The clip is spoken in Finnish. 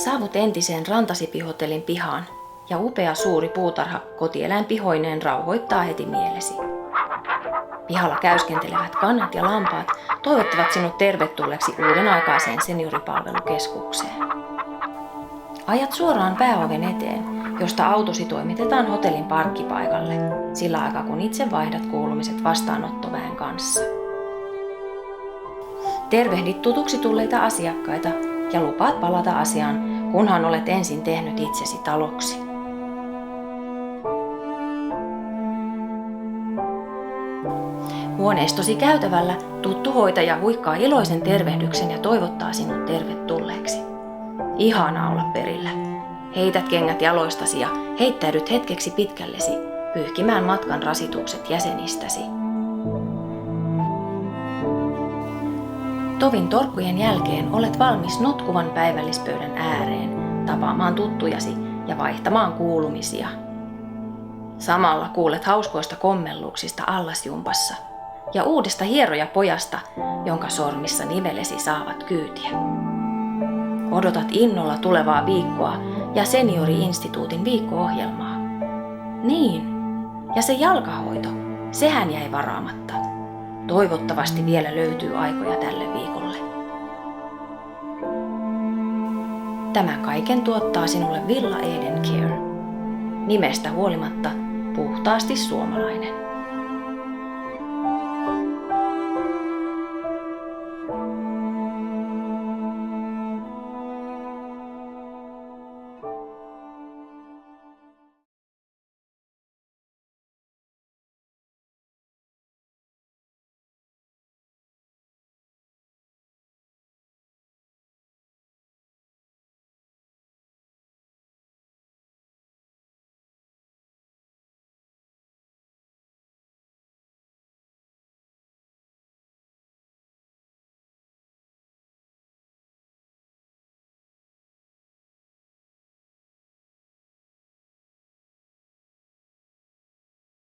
Saavut entiseen Rantasipihotellin pihaan ja upea suuri puutarha kotieläinpihoineen rauhoittaa heti mielesi. Pihalla käyskentelevät kannat ja lampaat toivottavat sinut tervetulleeksi uuden aikaiseen senioripalvelukeskukseen. Ajat suoraan pääoven eteen, josta autosi toimitetaan hotellin parkkipaikalle, sillä aikaa kun itse vaihdat kuulumiset vastaanottoväen kanssa. Tervehdit tutuksi tulleita asiakkaita ja lupaat palata asiaan, kunhan olet ensin tehnyt itsesi taloksi. Huoneistosi käytävällä tuttu hoitaja huikkaa iloisen tervehdyksen ja toivottaa sinut tervetulleeksi. Ihanaa olla perillä. Heität kengät jaloistasi ja heittäydyt hetkeksi pitkällesi, pyyhkimään matkan rasitukset jäsenistäsi. Tovin torkkujen jälkeen olet valmis notkuvan päivällispöydän ääreen, tapaamaan tuttujasi ja vaihtamaan kuulumisia. Samalla kuulet hauskoista kommelluksista allasjumpassa ja uudesta hierojapojasta, jonka sormissa nivelesi saavat kyytiä. Odotat innolla tulevaa viikkoa ja Seniori-instituutin viikko-ohjelmaa. Niin, ja se jalkahoito, sehän jäi varaamatta. Toivottavasti vielä löytyy aikoja tälle viikolle. Tämän kaiken tuottaa sinulle Villa Eden Care. Nimestä huolimatta puhtaasti suomalainen.